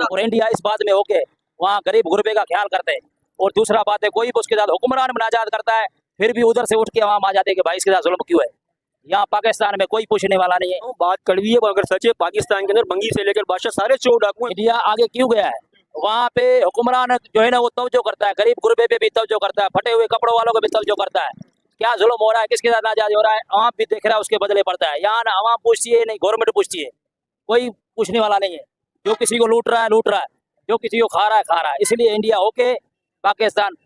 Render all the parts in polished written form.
और इंडिया इस बात में होके वहाँ गरीब गुरबे का ख्याल करते हैं। और दूसरा बात है, कोई भी उसके साथ हुक्मरान मुनाजात करता है, फिर भी उधर से उठ के वहाँ आ जाते हैं कि भाई इसके साथ जुल्म क्यों है। यहाँ पाकिस्तान में कोई पूछने वाला नहीं है। बात कड़वी है, अगर सच है पाकिस्तान के अंदर बंगी से लेकर बादशाह सारे चोर डाकू हैं। इंडिया आगे क्यों गया है? वहाँ पे हुक्मरान जो है ना वो तवज्जो करता है, गरीब गुरबे पे भी तवज्जो करता है, फटे हुए कपड़ों वालों को भी तवज्जो करता है। क्या जुल्म हो रहा है, किसके साथ नाजायज हो रहा है, आवाम भी देख रहा है, उसके बदले पड़ता है। यहाँ ना आवाम पूछती है, नहीं गवर्नमेंट पूछती है, कोई पूछने वाला नहीं है। जो किसी को लूट रहा है लूट रहा है, जो किसी को खा रहा है खा रहा है। इसलिए इंडिया होके पाकिस्तान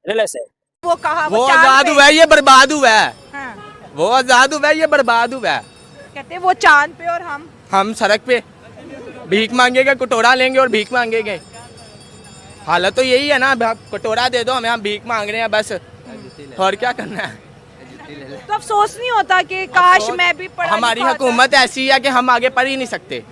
रिलेस है। वो कहा वो आजाद हुआ है, ये बर्बाद हुआ है। हाँ। वो आजाद हुआ है, ये बर्बाद हुआ है। कहते वो चांद पे और हम सड़क पे भीख मांगेंगे, कटोरा लेंगे और भीख मांगेंगे। हालत तो यही है ना, कटोरा दे दो हमें, हम भीख मांग रहे हैं बस, और क्या करना है। तो अफसोस नहीं होता कि काश मैं भी पढ़ा हमारी लिखा होता। हुकूमत ऐसी है कि हम आगे पढ़ ही नहीं सकते।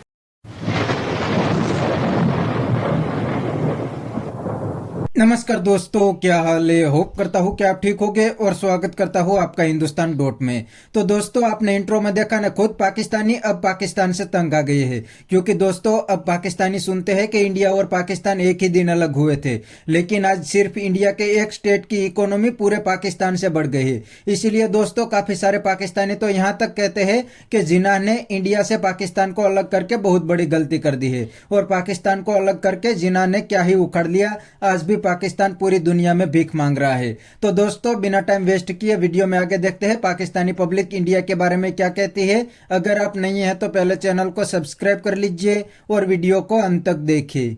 नमस्कार दोस्तों, क्या हाल है। होप करता हूँ कि आप ठीक होंगे और स्वागत करता हूँ आपका हिंदुस्तान डॉट में। तो दोस्तों, आपने इंट्रो में देखा ना, खुद पाकिस्तानी अब पाकिस्तान से तंग आ गए हैं। क्योंकि दोस्तों अब पाकिस्तानी सुनते हैं कि इंडिया और पाकिस्तान एक ही दिन अलग हुए थे, लेकिन आज सिर्फ इंडिया के एक स्टेट की इकोनॉमी पूरे पाकिस्तान से बढ़ गई है। इसीलिए दोस्तों काफी सारे पाकिस्तानी तो यहाँ तक कहते हैं कि जिन्ना ने इंडिया से पाकिस्तान को अलग करके बहुत बड़ी गलती कर दी है, और पाकिस्तान को अलग करके जिन्ना ने क्या ही उखड़ लिया। आज भी पाकिस्तान पूरी दुनिया में भीख मांग रहा है। तो दोस्तों बिना टाइम वेस्ट किए वीडियो में आगे देखते हैं पाकिस्तानी पब्लिक इंडिया के बारे में क्या कहती है। अगर आप नहीं है तो पहले चैनल को सब्सक्राइब कर लीजिए और वीडियो को अंत तक देखिए।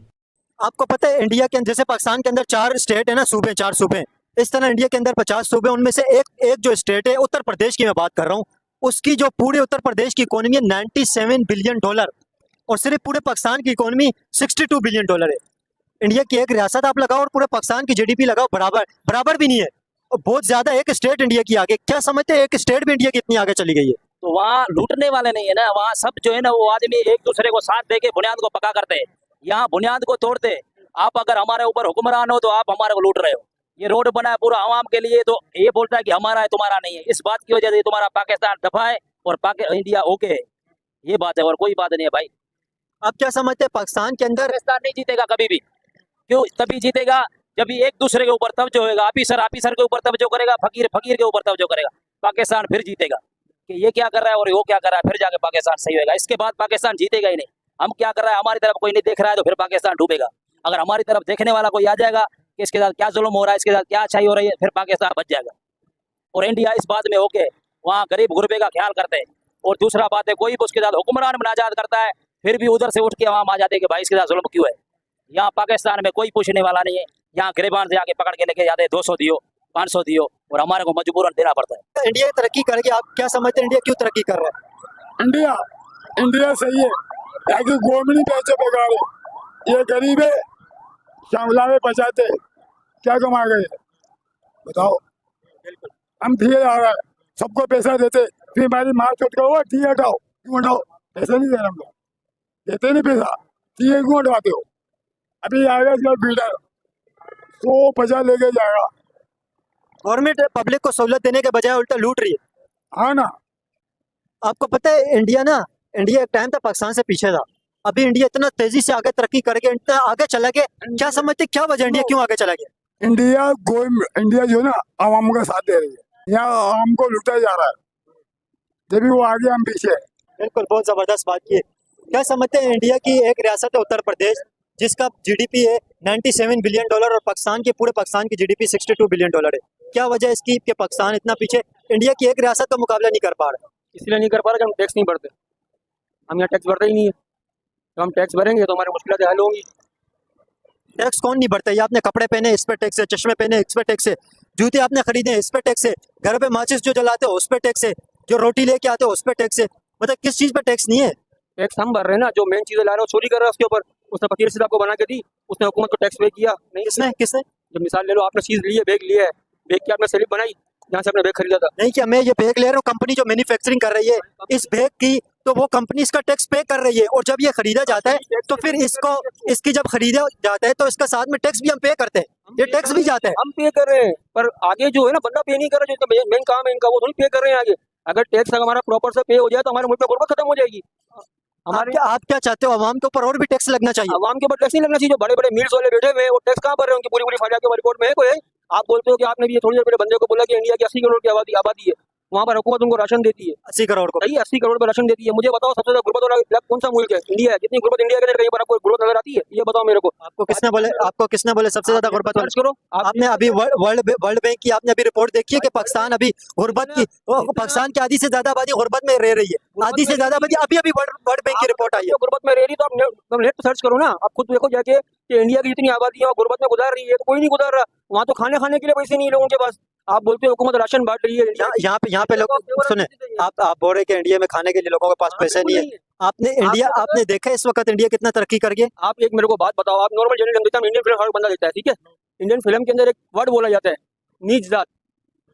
आपको पता है इंडिया के जैसे पाकिस्तान के अंदर 4 स्टेट है ना, सूबे, 4 सूबे, इस तरह इंडिया के अंदर 50 सूबे, उनमें से एक जो स्टेट है उत्तर प्रदेश की मैं बात कर रहा हूँ, उसकी जो पूरे उत्तर प्रदेश की इकोनॉमी है $97 बिलियन, और सिर्फ पूरे पाकिस्तान की इकोनॉमी $62 बिलियन है। इंडिया की एक रियासत आप लगाओ और पूरे पाकिस्तान की जीडीपी लगाओ, बराबर भी नहीं है, और बहुत ज्यादा एक स्टेट इंडिया की आगे। क्या समझते हैं, एक स्टेट भी इंडिया की इतनी आगे चली गई है? तो वहाँ लूटने वाले नहीं है ना, वहाँ सब जो है ना वो आदमी एक दूसरे को साथ देके बुनियाद को पका करते हैं। यहाँ बुनियाद को तोड़ते। आप अगर हमारे ऊपर हुक्मरान हो तो आप हमारे को लूट रहे हो। ये रोड बना है पूरा आवाम के लिए, तो ये बोलता है कि हमारा है तुम्हारा नहीं है। इस बात की वजह से तुम्हारा पाकिस्तान दफा है और इंडिया ओके है, ये बात है और कोई बात नहीं है भाई। आप क्या समझते हैं पाकिस्तान के अंदर? पाकिस्तान नहीं जीतेगा कभी भी। क्यों? तभी जीतेगा जब भी एक दूसरे के ऊपर तवज्जो होगा। ऑफिसर के ऊपर तवज्जो करेगा, फकीर के ऊपर तवज्जो करेगा, पाकिस्तान फिर जीतेगा। कि ये क्या कर रहा है और वो क्या कर रहा है, फिर जाके पाकिस्तान सही होगा। इसके बाद पाकिस्तान जीतेगा ही नहीं। हम क्या कर रहा है, हमारी तरफ कोई नहीं देख रहा है तो फिर पाकिस्तान डूबेगा। अगर हमारी तरफ देखने वाला कोई आ जाएगा कि इसके साथ क्या जुल्म हो रहा है, इसके साथ क्या अच्छाई हो रही है, फिर पाकिस्तान बच जाएगा। और इंडिया इस बात में होके वहाँ गरीब गुरबे का ख्याल करते हैं। और दूसरा बात है, कोई भी उसके साथ हुक्मरान मुनाजात करता है, फिर भी उधर से उठ के वहाँ आ जाते हैं कि भाई इसके साथ जुल्म क्यों है। यहाँ पाकिस्तान में कोई पूछने वाला नहीं है। यहाँ गिरबान से आके पकड़ के लेके जाते हैं, 200 दियो, 500 दियो, और हमारे को मजबूरन देना पड़ता है। इंडिया तरक्की करेगी, आप क्या समझते हैं इंडिया क्यों तरक्की कर रहा है? इंडिया सही है, ताकि गवर्नमेंट पैसे बेकार है। ये गरीब है, श्यामला में बचाते क्या कमा गए बताओ। हम थिए आ रहा है, सबको पैसा देते, फिर हमारी माँ चोट का हुआ थिए हटाओ, क्यों हटाओ? पैसा नहीं दे रहे हम लोग, देते नहीं पैसा, थिए क्यों हटवाते हो? अभी आएगा इसका बिल्डर 150 लेके जाएगा। गवर्नमेंट पब्लिक को सहूलत देने के बजाय उल्टा लूट रही है। हाँ ना। आपको पता है इंडिया एक टाइम तक पाकिस्तान से पीछे था, अभी इंडिया इतना तेजी से आगे तरक्की करके इतना आगे चला गया। क्या समझते, क्या वजह इंडिया क्यों आगे चला गया? इंडिया जो है ना आवाम का साथ दे रही है, यहाँ आवाम को लुटाया जा रहा है, जब भी वो आगे हम पीछे। बिल्कुल, बहुत जबरदस्त बात की है। क्या समझते हैं, इंडिया की एक रियासत है उत्तर प्रदेश, जिसका जीडीपी है $97 बिलियन, और पाकिस्तान की जीडीपी $62 बिलियन है। क्या वजह है इसकी कि पाकिस्तान इतना पीछे इंडिया की एक रियासत का मुकाबला नहीं कर पा रहा? इसलिए नहीं कर पा रहे कि हम टैक्स नहीं भरते। हम यहाँ टैक्स भरते ही नहीं है, तो हम टैक्स भरेंगे तो हमारी मुश्किलें हल होंगी। टैक्स कौन नहीं भरता? ये आपने कपड़े पहने इस पर टैक्स है, चश्मे पहने इस पर टैक्स है, जूते आपने खरीदे इस पर टैक्स है, घर पे माचिस जो जलाते हो उस पर टैक्स है, जो रोटी लेके आते हो उस पर टैक्स है। मतलब किस चीज पर टैक्स नहीं है? टैक्स हम भर रहे हैं ना, जो मेन चीजें ला रहे हो चोरी कर रहा है उसके ऊपर। उसने फकीर सीधा आपको बना के दी, उसने हुकूमत को टैक्स पे किया नहीं? किसने? जब मिसाल ले लो, आपने चीज ली है, बैग लिया है, बैग की आपने स्लिप बनाई जहाँ से आपने बैग खरीदा था। नहीं, क्या मैं ये बैग ले रहा हूँ, कंपनी जो मैन्युफैक्चरिंग कर रही है इस बैग की, तो वो कंपनी इसका टैक्स पे कर रही है, और जब ये खरीदा जाता है तो फिर इसकी जब खरीदा जाता है तो इसका साथ में टैक्स भी हम पे करते हैं। ये टैक्स भी जाता है, हम पे कर रहे हैं, पर आगे जो है ना बंदा पे नहीं कर रहा, जो मेन काम है इनका, वो थोड़ी पे कर रहे हैं आगे। अगर टैक्स हमारा प्रॉपर से पे हो जाए तो हमारे मुल्क में गुर्बत खत्म हो जाएगी। हमारे आप क्या चाहते हो, आवाम के ऊपर और भी टैक्स लगना चाहिए? आवाम के ऊपर टैक्स नहीं लगना चाहिए। जो बड़े बड़े मील्स वाले बैठे हुए हैं वो टैक्स कहाँ भर रहे हैं? उनकी पूरी पूरी फाइल के रिपोर्ट में है कोई? आप बोलते हो कि आपने भी ये थोड़ी देर पहले बंदे को बोला कि इंडिया की 80 करोड़ की आबादी है, वहाँ पर हुकूमत उनको राशन देती है 80 करोड़ को? सही 80 करोड़ पर राशन देती है। मुझे बताओ सबसे ज्यादा गुर्बत वाला इलाका कौन सा मुल्क है? इंडिया है। जितनी गुर्बत इंडिया के अंदर कहीं पर आपको गुर्बत नजर आती है? ये बताओ मेरे को। आपको किसने बोले सबसे ज्यादा गुर्बत वाला? सर्च करो आप। आपने अभी वर्ल्ड बैंक की आपने अभी रिपोर्ट देखी है कि पाकिस्तान अभी गुर्बत की पाकिस्तान की आधी से ज्यादा आबादी गुर्बत में रह रही है। आधी से ज्यादा आबादी अभी वर्ल्ड बैंक की रिपोर्ट आई है। गुर्बत में रह रही तो आप नेट सर्च करो ना। आप खुद देखो जाके कि इंडिया की जितनी आबादी है वो गुर्बत में गुजार रही है, तो कोई नहीं गुजार रहा। वहाँ तो खाने के लिए पैसे नहीं लोगों के पास। आप बोलते हो हुकूमत राशन बांट रही है। यहाँ पे लोग सुने, आप बोल रहे कि इंडिया में खाने के लिए लोगों के पास पैसे नहीं है। आपने देखा इस वक्त इंडिया कितना तरक्की कर गया? आप एक मेरे को बात बताओ। आप नॉर्मल जनरल देता इंडियन फिल्म हर बंदा देता है, ठीक है? इंडियन फिल्म के अंदर एक वर्ड बोला जाता है नीच जात।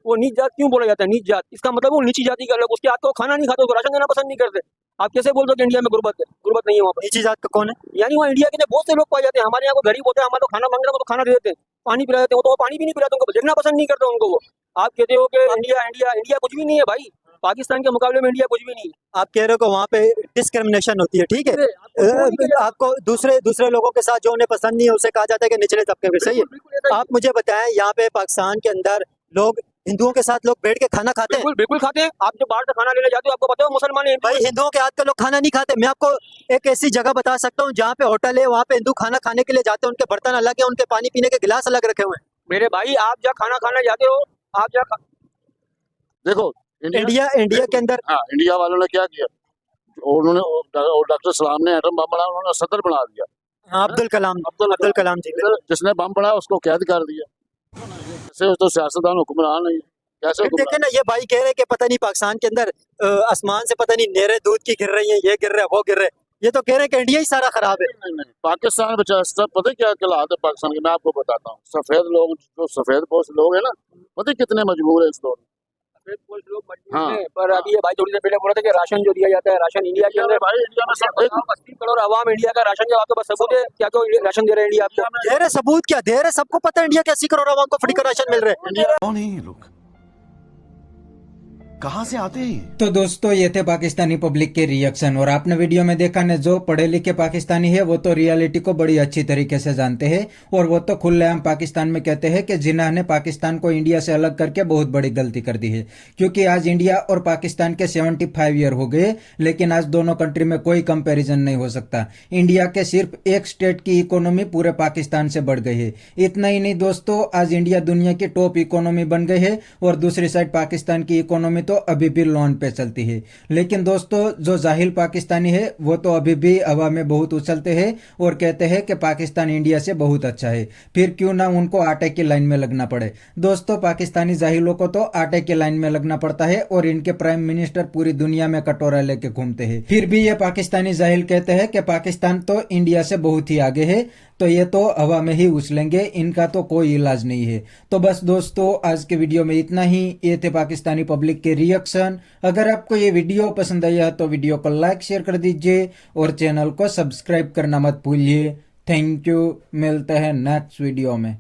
वो नीच जात क्यों बोला जाता है? नीच जात इसका मतलब वो नीची जाति का लोग, उसके हाथ को खाना नहीं खाते, उसको राशन देना पसंद नहीं करते। आप कैसे बोल दो कि इंडिया में गुर्बत है? गुर्बत नहीं है वहाँ पर। नीची जात का कौन है? यानी वहाँ इंडिया के अंदर बहुत से लोग पाए जाते हैं। हमारे यहाँ को गरीब होते हैं, हमारे तो खाना मांगते हैं तो खाना दे देते हैं, पानी पिला देते हैं, वो तो पानी भी नहीं पिलाते, उनको देखना पसंद नहीं करते उनको वो। आप कहते हो कि इंडिया इंडिया इंडिया कुछ भी नहीं है भाई। पाकिस्तान के मुकाबले में इंडिया कुछ भी नहीं है। आप कह रहे हो कि वहाँ पे डिस्क्रिमिनेशन होती है, ठीक है? आपको दूसरे लोगों के साथ जो उन्हें पसंद नहीं है उसे कहा जाता है कि निचले तबके के, सही है? आप मुझे बताएं, यहाँ पे पाकिस्तान के अंदर लोग हिंदुओं के साथ लोग बैठ के खाना खाते हैं? बिल्कुल खाते हैं। आप जो बाहर से खाना लेने जाते हो आपको पता है मुसलमान है भाई हिंदुओं के हाथ का लोग खाना नहीं खाते। मैं आपको एक ऐसी जगह बता सकता हूँ जहाँ पे होटल है, वहाँ पे हिंदू खाना खाने के लिए जाते हैं, उनके बर्तन अलग है, उनके पानी पीने के गिलास अलग रखे हुए हैं। मेरे भाई आप जहाँ खाना खाने जाते हो, आप जहाँ देखो इंडिया के अंदर हाँ, इंडिया वालों ने क्या किया? उन्होंने डॉक्टर सलाम ने एटम बम बनाया, उन्होंने सदर बना दिया। अब्दुल कलाम जी जिसने बम बनाया उसको कैद कर दिया। कैसे? तो सियासतदान हुक्मरान नहीं है। कैसे फिर देखे ना, ये भाई कह रहे हैं कि पता नहीं पाकिस्तान के अंदर आसमान से पता नहीं नहरें दूध की गिर रही हैं, ये गिर रहा है वो गिर रहा है। ये तो कह रहे हैं कि इंडिया ही सारा खराब है। नहीं, पाकिस्तान बचा सब पता है क्या हालात है पाकिस्तान के? मैं आपको बताता हूँ। सफेद लोग, जो सफेद पोस्ट लोग है ना, पता है कितने मजबूर है इस दौर में। हाँ, पर अभी ये भाई थोड़ी देर पहले बोला था कि राशन जो दिया जाता है, राशन इंडिया के अंदर भाई इंडिया में सब 80 करोड़ आवाम इंडिया का राशन, जब आपके पास सबूत है क्या क्यों राशन दे रहे हैं इंडिया आपको? दे रहे सबूत क्या दे रहे? सबको पता है इंडिया के 80 करोड़ आवाम को फ्री का राशन मिल रहा है। कौन है ये लोग? कहाँ से आते हैं? तो दोस्तों ये थे पाकिस्तानी पब्लिक के रिएक्शन। और आपने वीडियो में देखा ना, जो पढ़े लिखे पाकिस्तानी है वो तो रियलिटी को बड़ी अच्छी तरीके से जानते हैं, और वो तो खुलेआम पाकिस्तान में कहते हैं कि जिन्ना ने पाकिस्तान को इंडिया से अलग करके बहुत बड़ी गलती कर दी है। क्योंकि आज इंडिया और पाकिस्तान के 75 ईयर हो गए, लेकिन आज दोनों कंट्री में कोई कंपेरिजन नहीं हो सकता। इंडिया के सिर्फ एक स्टेट की इकोनॉमी पूरे पाकिस्तान से बढ़ गई है। इतना ही नहीं दोस्तों, आज इंडिया दुनिया की टॉप इकोनॉमी बन गई है, और दूसरी साइड पाकिस्तान की इकोनॉमी तो अभी भी लोन पे चलती है। लेकिन दोस्तों जो जाहिल पाकिस्तानी है वो तो अभी भी हवा में बहुत उछलते हैं और कहते हैं कि पाकिस्तान इंडिया से बहुत अच्छा है। फिर क्यों ना उनको आटे की लाइन में लगना पड़े। दोस्तों पाकिस्तानी जाहिलों को तो आटे की लाइन में लगना पड़ता है, और इनके प्राइम मिनिस्टर पूरी दुनिया में कटोरा लेके घूमते हैं। फिर भी ये पाकिस्तानी जाहिल कहते हैं कि पाकिस्तान तो इंडिया से बहुत ही आगे है, तो ये तो हवा में ही उछलेंगे, इनका तो कोई इलाज नहीं है। तो बस दोस्तों आज के वीडियो में इतना ही। ये थे पाकिस्तानी पब्लिक के रिएक्शन। अगर आपको ये वीडियो पसंद आया तो वीडियो को लाइक शेयर कर दीजिए, और चैनल को सब्सक्राइब करना मत भूलिए। थैंक यू, मिलते हैं नेक्स्ट वीडियो में।